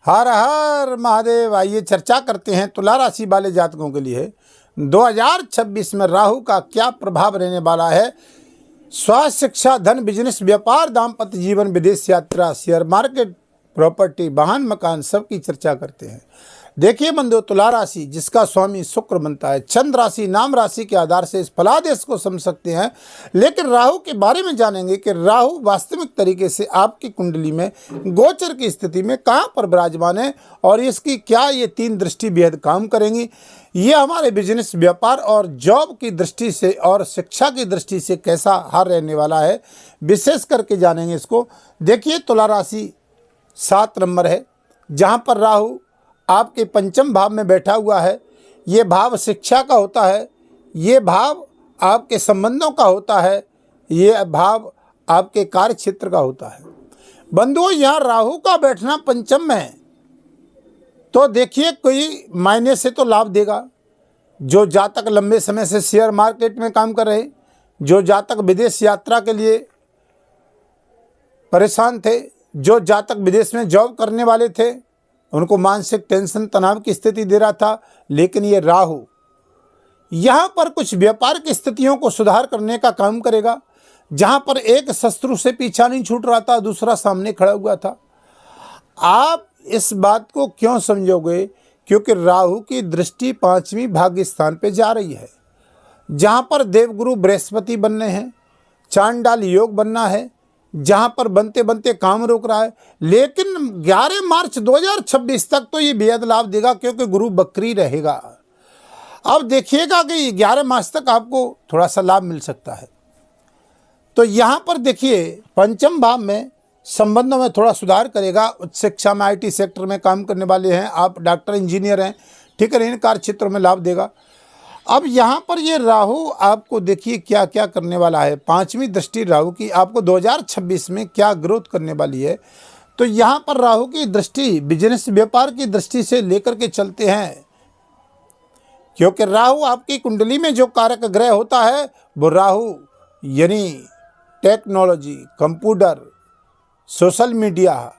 हर हर महादेव। आइए चर्चा करते हैं तुला राशि वाले जातकों के लिए 2026 में राहु का क्या प्रभाव रहने वाला है। स्वास्थ्य, शिक्षा, धन, बिजनेस, व्यापार, दाम्पत्य जीवन, विदेश यात्रा, शेयर मार्केट, प्रॉपर्टी, वाहन, मकान, सबकी चर्चा करते हैं। देखिए बंधु, तुला राशि जिसका स्वामी शुक्र बनता है, चंद्र राशि नाम राशि के आधार से इस फलादेश को समझ सकते हैं। लेकिन राहु के बारे में जानेंगे कि राहु वास्तविक तरीके से आपकी कुंडली में गोचर की स्थिति में कहाँ पर विराजमान है और इसकी क्या ये 3 दृष्टि बेहद काम करेंगी। ये हमारे बिजनेस, व्यापार और जॉब की दृष्टि से और शिक्षा की दृष्टि से कैसा हार रहने वाला है, विशेष करके जानेंगे इसको। देखिए तुला राशि 7 नंबर है, जहाँ पर राहु आपके पंचम भाव में बैठा हुआ है। ये भाव शिक्षा का होता है, ये भाव आपके संबंधों का होता है, ये भाव आपके कार्य क्षेत्र का होता है। बंधुओं, यहाँ राहु का बैठना पंचम में तो देखिए कोई मायने से तो लाभ देगा। जो जातक लंबे समय से शेयर मार्केट में काम कर रहे, जो जातक विदेश यात्रा के लिए परेशान थे, जो जातक विदेश में जॉब करने वाले थे, उनको मानसिक टेंशन, तनाव की स्थिति दे रहा था। लेकिन ये राहु यहाँ पर कुछ व्यापार की स्थितियों को सुधार करने का काम करेगा। जहाँ पर एक शत्रु से पीछा नहीं छूट रहा था, दूसरा सामने खड़ा हुआ था। आप इस बात को क्यों समझोगे? क्योंकि राहु की दृष्टि 5वीं भाग्य स्थान पे जा रही है, जहाँ पर देवगुरु बृहस्पति बनने हैं, चांडाल योग बनना है, जहाँ पर बनते बनते काम रोक रहा है। लेकिन 11 मार्च 2026 तक तो ये बेहद लाभ देगा, क्योंकि गुरु बकरी रहेगा। अब देखिएगा कि 11 मार्च तक आपको थोड़ा सा लाभ मिल सकता है। तो यहाँ पर देखिए पंचम भाव में संबंधों में थोड़ा सुधार करेगा। उच्च शिक्षा में, IT सेक्टर में काम करने वाले हैं आप, डॉक्टर, इंजीनियर हैं, ठीक है, इन कार्य क्षेत्रों में लाभ देगा। अब यहाँ पर ये राहु आपको देखिए क्या क्या करने वाला है। 5वीं दृष्टि राहु की आपको 2026 में क्या ग्रोथ करने वाली है। तो यहाँ पर राहु की दृष्टि बिजनेस, व्यापार की दृष्टि से लेकर के चलते हैं, क्योंकि राहु आपकी कुंडली में जो कारक ग्रह होता है वो राहु यानी टेक्नोलॉजी, कंप्यूटर, सोशल मीडिया,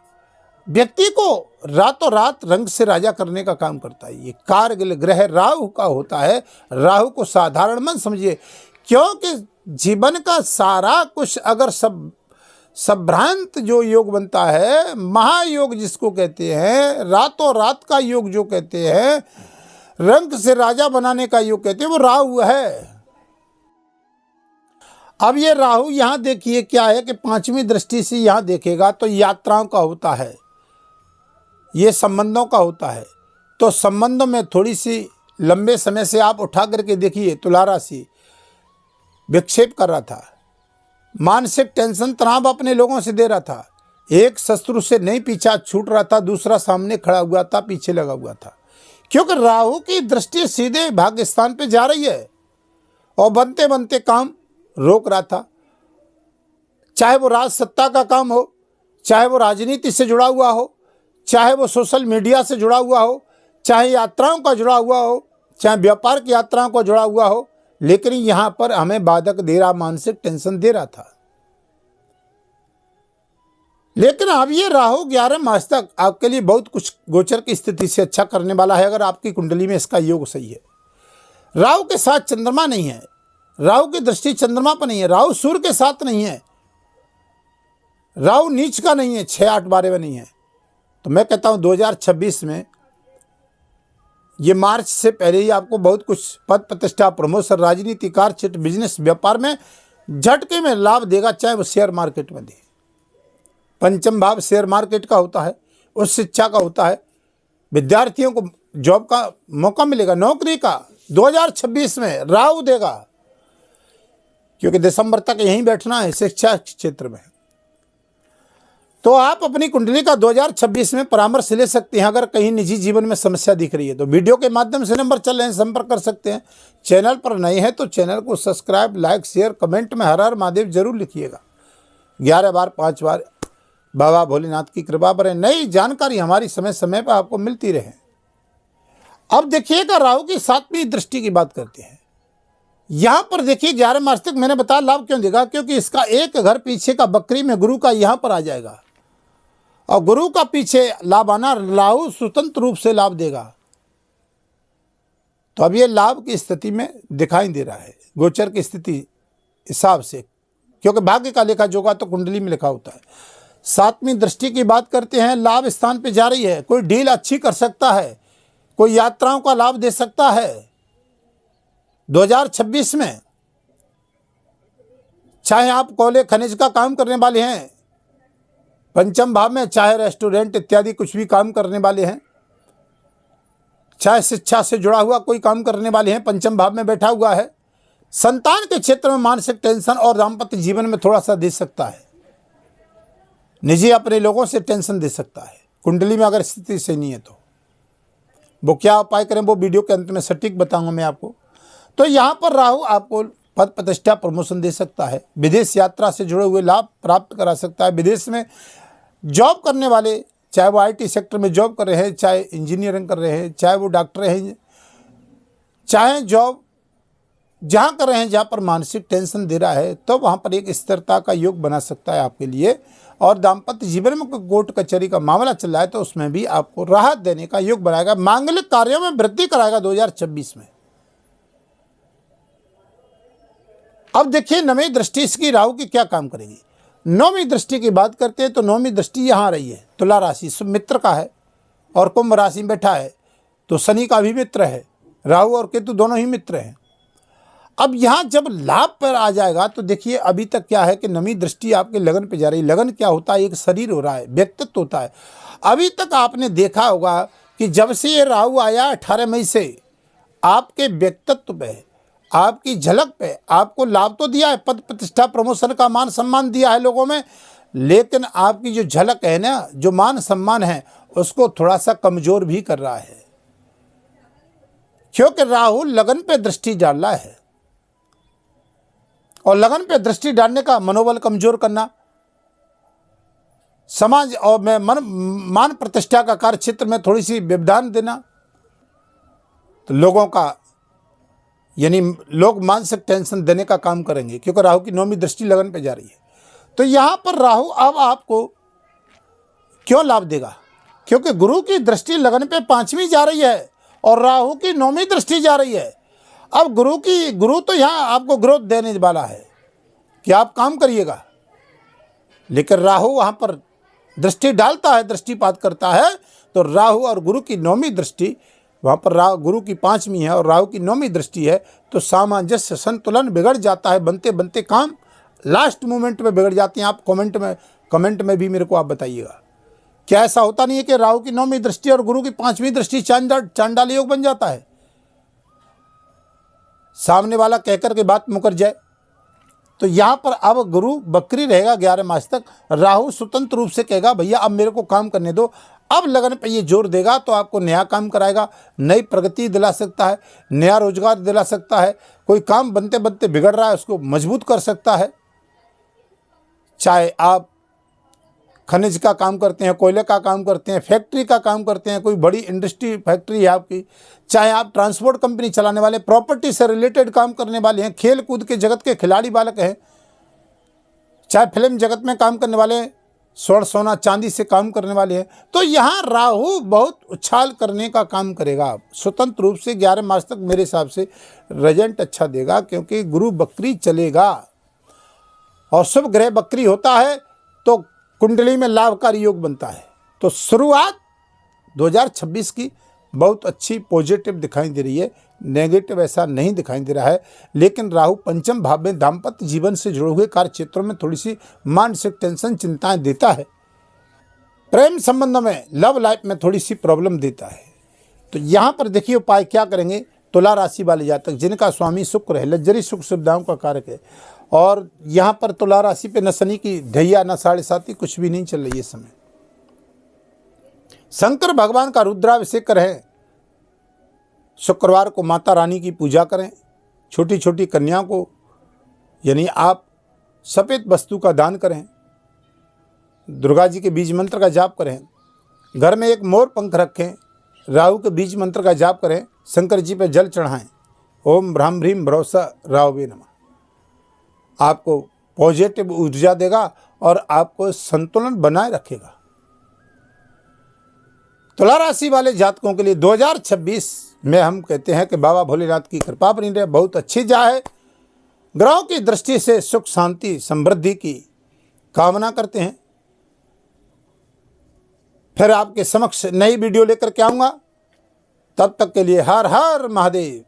व्यक्ति को रातों रात रंग से राजा करने का काम करता है। ये कारगिल ग्रह राहु का होता है। राहु को साधारण मत समझिए, क्योंकि जीवन का सारा कुछ अगर संभ्रांत जो योग बनता है, महायोग जिसको कहते हैं, रातों रात का योग जो कहते हैं, रंग से राजा बनाने का योग कहते हैं, वो राहु है। अब ये राहु यहाँ देखिए क्या है कि 5वीं दृष्टि से यहाँ देखेगा तो यात्राओं का होता है, ये संबंधों का होता है। तो संबंधों में थोड़ी सी लंबे समय से आप उठा करके देखिए तुला राशि विक्षेप कर रहा था, मानसिक टेंशन, तनाव अपने लोगों से दे रहा था, एक शत्रु से नहीं पीछा छूट रहा था, दूसरा सामने खड़ा हुआ था, पीछे लगा हुआ था। क्योंकि राहु की दृष्टि सीधे भाग्य स्थान पे जा रही है और बनते बनते काम रोक रहा था। चाहे वो राज सत्ता का काम हो, चाहे वो राजनीति से जुड़ा हुआ हो, चाहे वो सोशल मीडिया से जुड़ा हुआ हो, चाहे यात्राओं का जुड़ा हुआ हो, चाहे व्यापार की यात्राओं का जुड़ा हुआ हो, लेकिन यहाँ पर हमें बाधक दे रहा, मानसिक टेंशन दे रहा था। लेकिन अब ये राहु 11 मार्च तक आपके लिए बहुत कुछ गोचर की स्थिति से अच्छा करने वाला है, अगर आपकी कुंडली में इसका योग सही है। राहु के साथ चंद्रमा नहीं है, राहु की दृष्टि चंद्रमा पर नहीं है, राहु सूर्य के साथ नहीं है, राहु नीच का नहीं है, 6, 8, 12 में नहीं है। तो मैं कहता हूं 2026 में ये मार्च से पहले ही आपको बहुत कुछ पद प्रतिष्ठा, प्रमोशन, राजनीति, कार्य क्षेत्र, बिजनेस, व्यापार में झटके में लाभ देगा, चाहे वो शेयर मार्केट में दे। पंचम भाव शेयर मार्केट का होता है, उच्च शिक्षा का होता है, विद्यार्थियों को जॉब का मौका मिलेगा, नौकरी का 2026 में राहु देगा, क्योंकि दिसंबर तक यहीं बैठना है शिक्षा क्षेत्र में। तो आप अपनी कुंडली का 2026 में परामर्श ले सकते हैं। अगर कहीं निजी जीवन में समस्या दिख रही है तो वीडियो के माध्यम से नंबर चल रहे हैं, संपर्क कर सकते हैं। चैनल पर नए हैं तो चैनल को सब्सक्राइब, लाइक, शेयर, कमेंट में हर हर महादेव जरूर लिखिएगा। 11 बार 5 बार बाबा भोलेनाथ की कृपा पर नई जानकारी हमारी समय समय पर आपको मिलती रहे। अब देखिएगा राहु की 7वीं दृष्टि की बात करते हैं। यहाँ पर देखिए 11 मार्च तक मैंने बताया लाभ क्यों देगा, क्योंकि इसका एक घर पीछे का बकरी में गुरु का यहाँ पर आ जाएगा। और गुरु का पीछे लाभ आना, राहु स्वतंत्र रूप से लाभ देगा। तो अब ये लाभ की स्थिति में दिखाई दे रहा है गोचर की स्थिति हिसाब से, क्योंकि भाग्य का लेखा जोखा तो कुंडली में लिखा होता है। 7वीं दृष्टि की बात करते हैं, लाभ स्थान पे जा रही है, कोई डील अच्छी कर सकता है, कोई यात्राओं का लाभ दे सकता है 2026 में। चाहे आप कोयले खनिज का काम करने वाले हैं पंचम भाव में, चाहे रेस्टोरेंट इत्यादि कुछ भी काम करने वाले हैं, चाहे शिक्षा से जुड़ा हुआ कोई काम करने वाले हैं, पंचम भाव में बैठा हुआ है। संतान के क्षेत्र में मानसिक टेंशन और दाम्पत्य जीवन में थोड़ा सा दे सकता है, निजी अपने लोगों से टेंशन दे सकता है कुंडली में अगर स्थिति सही नहीं है तो। वो क्या उपाय करें वो वीडियो के अंत में सटीक बताऊंगा मैं आपको। तो यहाँ पर राहु आपको पद प्रतिष्ठा प्रमोशन दे सकता है, विदेश यात्रा से जुड़े हुए लाभ प्राप्त करा सकता है। विदेश में जॉब करने वाले, चाहे वो IT सेक्टर में जॉब कर रहे हैं, चाहे इंजीनियरिंग कर रहे हैं, चाहे वो डॉक्टर हैं, चाहे जॉब जहाँ कर रहे हैं जहाँ पर मानसिक टेंशन दे रहा है, तो वहाँ पर एक स्थिरता का योग बना सकता है आपके लिए। और दाम्पत्य जीवन में कोई कोर्ट कचहरी का मामला चल रहा है तो उसमें भी आपको राहत देने का योग बनाएगा, मांगलिक कार्यों में वृद्धि कराएगा 2026 में। अब देखिए 9वीं दृष्टि इसकी राहु की क्या काम करेगी। 9वीं दृष्टि की बात करते हैं तो 9वीं दृष्टि यहाँ आ रही है, तुला राशि मित्र का है और कुंभ राशि में बैठा है, तो शनि का भी मित्र है, राहु और केतु दोनों ही मित्र हैं। अब यहाँ जब लाभ पर आ जाएगा तो देखिए अभी तक क्या है कि 9वीं दृष्टि आपके लगन पे जा रही है। लगन क्या होता है, एक शरीर हो रहा है, व्यक्तित्व होता है। अभी तक आपने देखा होगा कि जब से ये राहु आया 18 मई से आपके व्यक्तित्व पे, आपकी झलक पे आपको लाभ तो दिया है, पद प्रतिष्ठा प्रमोशन का मान सम्मान दिया है लोगों में, लेकिन आपकी जो झलक है ना, जो मान सम्मान है, उसको थोड़ा सा कमजोर भी कर रहा है, क्योंकि राहु लगन पे दृष्टि डाल रहा है। और लगन पे दृष्टि डालने का मनोबल कमजोर करना, समाज और में मान प्रतिष्ठा का कार्य क्षेत्र में थोड़ी सी व्यवधान देना, तो लोगों का यानी लोग मानसिक टेंशन देने का काम करेंगे, क्योंकि राहु की 9वीं दृष्टि लगन पे जा रही है। तो यहाँ पर राहु अब आपको क्यों लाभ देगा, क्योंकि गुरु की दृष्टि लगन पे 5वीं जा रही है और राहु की 9वीं दृष्टि जा रही है। अब गुरु तो यहाँ आपको ग्रोथ देने वाला है कि आप काम करिएगा, लेकिन राहु वहाँ पर दृष्टि डालता है, दृष्टिपात करता है। तो राहु और गुरु की 9वीं दृष्टि, वहाँ पर गुरु की 5वीं है और राहु की 9वीं दृष्टि है, तो सामंजस्य संतुलन बिगड़ जाता है। बनते बनते काम लास्ट मोमेंट में बिगड़ जाते हैं। आप कमेंट में भी मेरे को आप बताइएगा, क्या ऐसा होता नहीं है कि राहु की 9वीं दृष्टि और गुरु की 5वीं दृष्टि चांडाल योग बन जाता है, सामने वाला कहकर के बात मुकर जाए। तो यहाँ पर अब गुरु बकरी रहेगा 11 मार्च तक, राहु स्वतंत्र रूप से कहेगा भैया अब मेरे को काम करने दो। अब लगन पे ये जोर देगा तो आपको नया काम कराएगा, नई प्रगति दिला सकता है, नया रोजगार दिला सकता है, कोई काम बनते बनते बिगड़ रहा है उसको मजबूत कर सकता है। चाहे आप खनिज का काम करते हैं, कोयले का काम करते हैं, फैक्ट्री का काम करते हैं, कोई बड़ी इंडस्ट्री फैक्ट्री है आपकी, चाहे आप ट्रांसपोर्ट कंपनी चलाने वाले, प्रॉपर्टी से रिलेटेड काम करने वाले हैं, खेल कूद के जगत के खिलाड़ी बालक हैं, चाहे फिल्म जगत में काम करने वाले हैं, स्वर्ण सोना चांदी से काम करने वाले हैं, तो यहाँ राहु बहुत उछाल करने का काम करेगा। स्वतंत्र रूप से 11 मार्च तक मेरे हिसाब से रिजल्ट अच्छा देगा, क्योंकि गुरु बकरी चलेगा और शुभ ग्रह बकरी होता है तो कुंडली में लाभकारी योग बनता है। तो शुरुआत 2026 की बहुत अच्छी पॉजिटिव दिखाई दे रही है, नेगेटिव ऐसा नहीं दिखाई दे रहा है। लेकिन राहु पंचम भाव में दाम्पत्य जीवन से जुड़े हुए कार्य क्षेत्रों में थोड़ी सी मानसिक टेंशन चिंताएं देता है, प्रेम संबंध में लव लाइफ में थोड़ी सी प्रॉब्लम देता है। तो यहाँ पर देखिए उपाय क्या करेंगे। तुला राशि वाले जातक जिनका स्वामी शुक्र है, लग्जरी सुख सुविधाओं का कारक है, और यहाँ पर तुला राशि पे न शनि की ढैया न 7.5 कुछ भी नहीं चल रही है इस समय। शंकर भगवान का रुद्राभिषेक करें, शुक्रवार को माता रानी की पूजा करें, छोटी छोटी कन्याओं को यानी आप सफ़ेद वस्तु का दान करें, दुर्गा जी के बीज मंत्र का जाप करें, घर में एक मोर पंख रखें, राहु के बीज मंत्र का जाप करें, शंकर जी पे जल चढ़ाएं, ओम भ्राम भ्रीम भरोसा राहवे नमः। आपको पॉजिटिव ऊर्जा देगा और आपको संतुलन बनाए रखेगा। तुला राशि वाले जातकों के लिए 2026 में हम कहते हैं कि बाबा भोलेनाथ की कृपा बनी रहे, बहुत अच्छी जाए। ग्रहों की दृष्टि से सुख शांति समृद्धि की कामना करते हैं। फिर आपके समक्ष नई वीडियो लेकर के आऊँगा, तब तक के लिए हर हर महादेव।